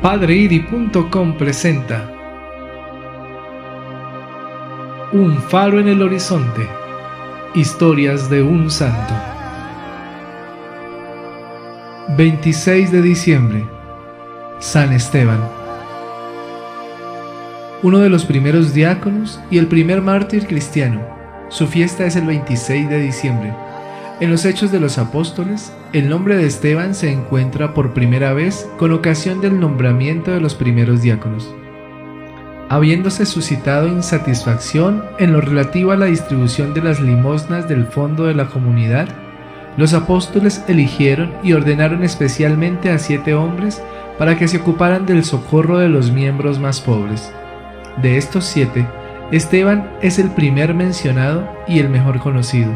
PadreIri.com presenta Un faro en el horizonte. Historias de un santo. 26 de diciembre. San Esteban. Uno de los primeros diáconos y el primer mártir cristiano. Su fiesta es el 26 de diciembre. En los Hechos de los Apóstoles, el nombre de Esteban se encuentra por primera vez con ocasión del nombramiento de los primeros diáconos. Habiéndose suscitado insatisfacción en lo relativo a la distribución de las limosnas del fondo de la comunidad, los apóstoles eligieron y ordenaron especialmente a 7 hombres para que se ocuparan del socorro de los miembros más pobres. De estos 7, Esteban es el primer mencionado y el mejor conocido.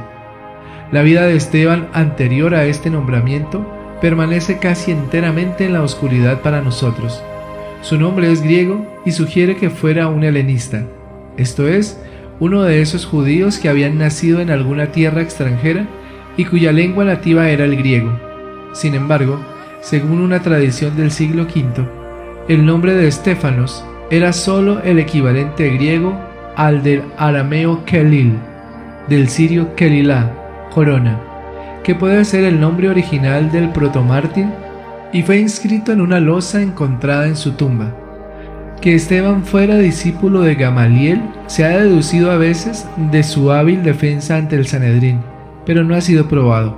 La vida de Esteban anterior a este nombramiento permanece casi enteramente en la oscuridad para nosotros. Su nombre es griego y sugiere que fuera un helenista, esto es, uno de esos judíos que habían nacido en alguna tierra extranjera y cuya lengua nativa era el griego. Sin embargo, según una tradición del siglo V, el nombre de Estéfanos era solo el equivalente griego al del arameo Kelil, del sirio Kelilá, corona, que puede ser el nombre original del protomártir, y fue inscrito en una losa encontrada en su tumba. Que Esteban fuera discípulo de Gamaliel se ha deducido a veces de su hábil defensa ante el Sanedrín, pero no ha sido probado,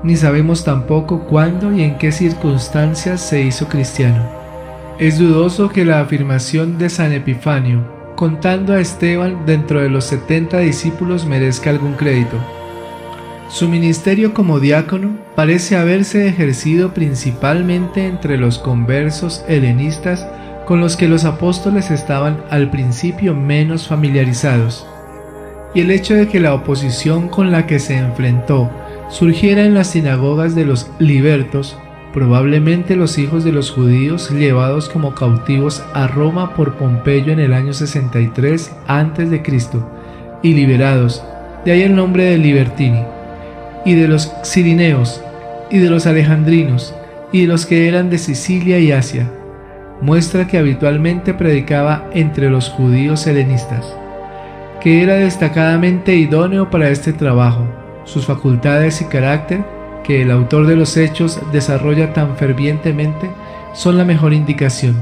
ni sabemos tampoco cuándo y en qué circunstancias se hizo cristiano. Es dudoso que la afirmación de San Epifanio, contando a Esteban dentro de los 70 discípulos, merezca algún crédito. Su ministerio como diácono parece haberse ejercido principalmente entre los conversos helenistas con los que los apóstoles estaban al principio menos familiarizados, y el hecho de que la oposición con la que se enfrentó surgiera en las sinagogas de los libertos, probablemente los hijos de los judíos llevados como cautivos a Roma por Pompeyo en el año 63 a.C. y liberados, de ahí el nombre de Libertini, y de los Cirineos, y de los Alejandrinos, y de los que eran de Sicilia y Asia, muestra que habitualmente predicaba entre los judíos helenistas, que era destacadamente idóneo para este trabajo. Sus facultades y carácter, que el autor de los Hechos desarrolla tan fervientemente, son la mejor indicación.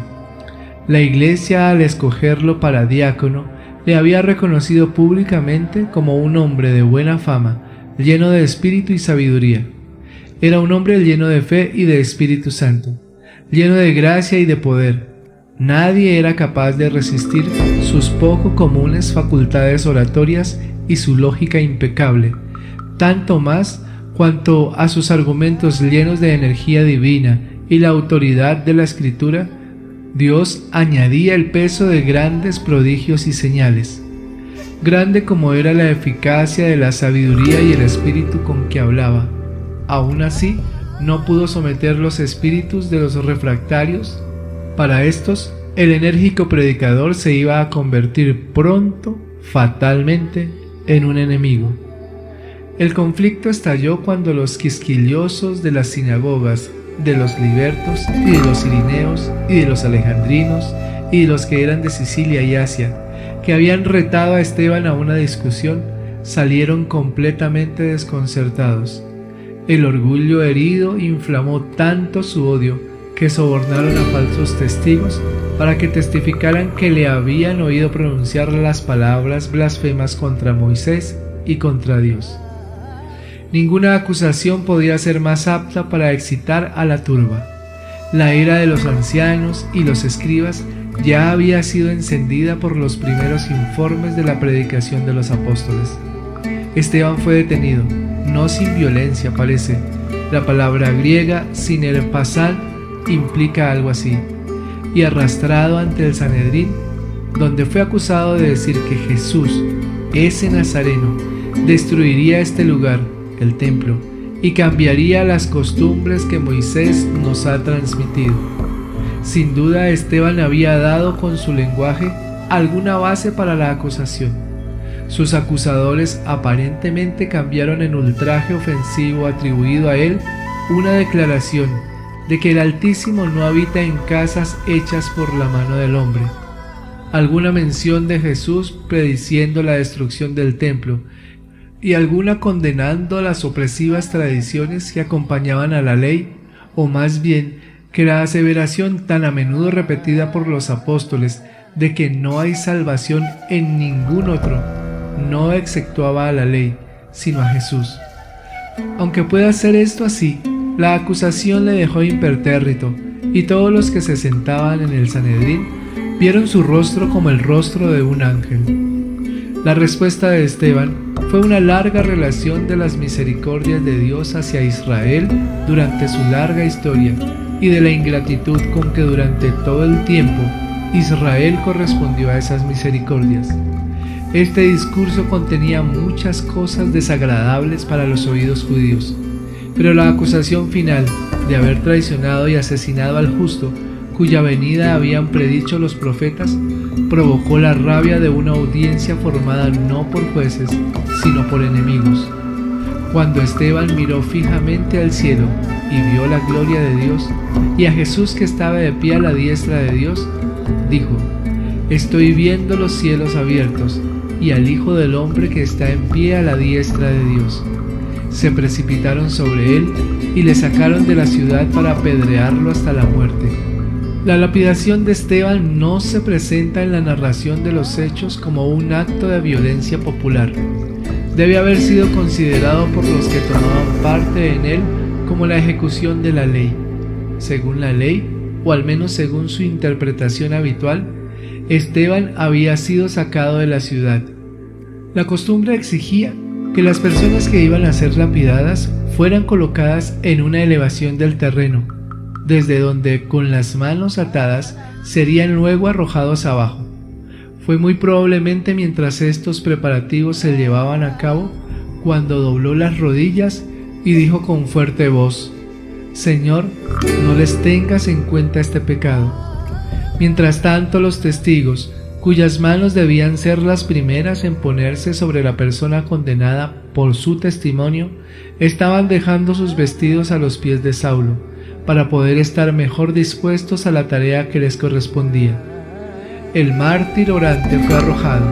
La Iglesia, al escogerlo para diácono, le había reconocido públicamente como un hombre de buena fama, lleno de espíritu y sabiduría. Era un hombre lleno de fe y de Espíritu Santo, lleno de gracia y de poder. Nadie era capaz de resistir sus poco comunes facultades oratorias y su lógica impecable, tanto más cuanto a sus argumentos llenos de energía divina y la autoridad de la Escritura. Dios añadía el peso de grandes prodigios y señales. Grande como era la eficacia de la sabiduría y el espíritu con que hablaba, aún así no pudo someter los espíritus de los refractarios. Para estos, el enérgico predicador se iba a convertir pronto, fatalmente, en un enemigo. El conflicto estalló cuando los quisquillosos de las sinagogas, de los libertos y de los cirineos y de los alejandrinos y de los que eran de Sicilia y Asia, que habían retado a Esteban a una discusión, salieron completamente desconcertados. El orgullo herido inflamó tanto su odio que sobornaron a falsos testigos para que testificaran que le habían oído pronunciar las palabras blasfemas contra Moisés y contra Dios. Ninguna acusación podía ser más apta para excitar a la turba. La ira de los ancianos y los escribas ya había sido encendida por los primeros informes de la predicación de los apóstoles. Esteban fue detenido, no sin violencia parece. La palabra griega sinerpasan implica algo así, y arrastrado ante el Sanedrín, donde fue acusado de decir que Jesús, ese nazareno, destruiría este lugar, el templo, y cambiaría las costumbres que Moisés nos ha transmitido. Sin duda, Esteban había dado con su lenguaje alguna base para la acusación. Sus acusadores aparentemente cambiaron en ultraje ofensivo atribuido a él una declaración de que el Altísimo no habita en casas hechas por la mano del hombre. Alguna mención de Jesús prediciendo la destrucción del templo y alguna condenando las opresivas tradiciones que acompañaban a la ley, o más bien que la aseveración tan a menudo repetida por los apóstoles de que no hay salvación en ningún otro, no exceptuaba a la ley, sino a Jesús. Aunque pueda ser esto así, la acusación le dejó impertérrito, y todos los que se sentaban en el Sanedrín vieron su rostro como el rostro de un ángel. La respuesta de Esteban fue una larga relación de las misericordias de Dios hacia Israel durante su larga historia y de la ingratitud con que durante todo el tiempo Israel correspondió a esas misericordias. Este discurso contenía muchas cosas desagradables para los oídos judíos, pero la acusación final de haber traicionado y asesinado al justo, cuya venida habían predicho los profetas, provocó la rabia de una audiencia formada no por jueces, sino por enemigos. Cuando Esteban miró fijamente al cielo y vio la gloria de Dios, y a Jesús que estaba de pie a la diestra de Dios, dijo: «Estoy viendo los cielos abiertos, y al Hijo del Hombre que está en pie a la diestra de Dios». Se precipitaron sobre él y le sacaron de la ciudad para apedrearlo hasta la muerte. La lapidación de Esteban no se presenta en la narración de los hechos como un acto de violencia popular. Debe haber sido considerado por los que tomaban parte en él como la ejecución de la ley. Según la ley, o al menos según su interpretación habitual, Esteban había sido sacado de la ciudad. La costumbre exigía que las personas que iban a ser lapidadas fueran colocadas en una elevación del terreno, desde donde, con las manos atadas, serían luego arrojados abajo. Fue muy probablemente mientras estos preparativos se llevaban a cabo cuando dobló las rodillas y dijo con fuerte voz: «Señor, no les tengas en cuenta este pecado». Mientras tanto, los testigos, cuyas manos debían ser las primeras en ponerse sobre la persona condenada por su testimonio, estaban dejando sus vestidos a los pies de Saulo, para poder estar mejor dispuestos a la tarea que les correspondía. El mártir orante fue arrojado,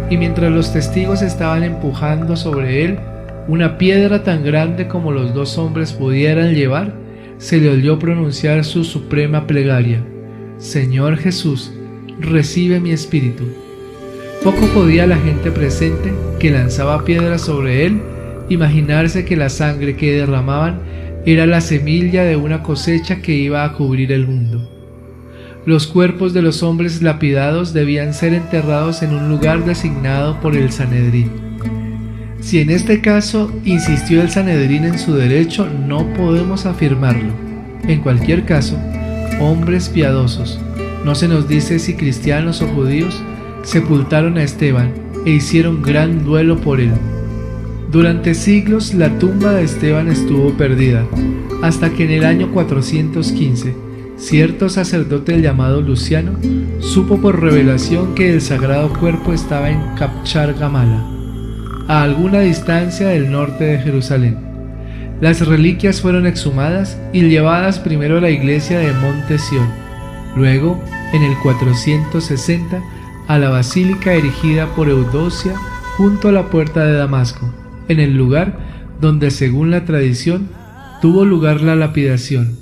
y mientras los testigos estaban empujando sobre él una piedra tan grande como los dos hombres pudieran llevar, se le oyó pronunciar su suprema plegaria: «Señor Jesús, recibe mi espíritu». Poco podía la gente presente, que lanzaba piedras sobre él, imaginarse que la sangre que derramaban era la semilla de una cosecha que iba a cubrir el mundo. Los cuerpos de los hombres lapidados debían ser enterrados en un lugar designado por el Sanedrín. Si en este caso insistió el Sanedrín en su derecho, no podemos afirmarlo. En cualquier caso, hombres piadosos, no se nos dice si cristianos o judíos, sepultaron a Esteban e hicieron gran duelo por él. Durante siglos la tumba de Esteban estuvo perdida, hasta que en el año 415, cierto sacerdote llamado Luciano supo por revelación que el sagrado cuerpo estaba en Capchar Gamala, a alguna distancia del norte de Jerusalén. Las reliquias fueron exhumadas y llevadas primero a la iglesia de Monte Sión, luego, en el 460, a la basílica erigida por Eudocia junto a la puerta de Damasco, en el lugar donde, según la tradición, tuvo lugar la lapidación.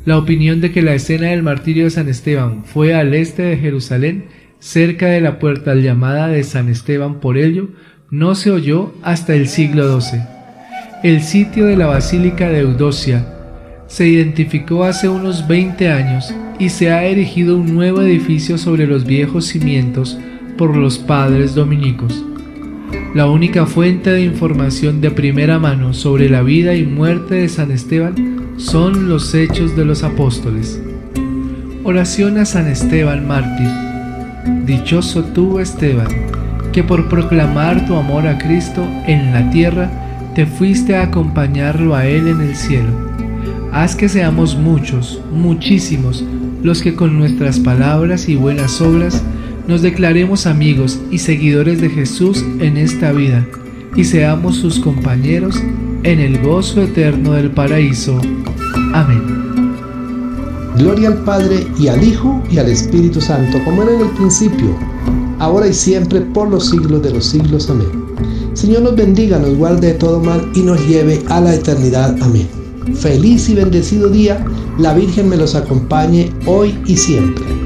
La opinión de que la escena del martirio de San Esteban fue al este de Jerusalén, cerca de la puerta llamada de San Esteban por ello, no se oyó hasta el siglo XII. El sitio de la basílica de Eudocia se identificó hace unos 20 años y se ha erigido un nuevo edificio sobre los viejos cimientos por los padres dominicos. La única fuente de información de primera mano sobre la vida y muerte de San Esteban son los Hechos de los Apóstoles. Oración a San Esteban mártir. Dichoso tú, Esteban, que por proclamar tu amor a Cristo en la tierra, te fuiste a acompañarlo a Él en el cielo. Haz que seamos muchos, muchísimos, los que con nuestras palabras y buenas obras nos declaremos amigos y seguidores de Jesús en esta vida, y seamos sus compañeros en el gozo eterno del paraíso. Amén. Gloria al Padre, y al Hijo, y al Espíritu Santo, como era en el principio, ahora y siempre, por los siglos de los siglos. Amén. Señor nos bendiga, nos guarde de todo mal y nos lleve a la eternidad. Amén. Feliz y bendecido día. La Virgen me los acompañe hoy y siempre.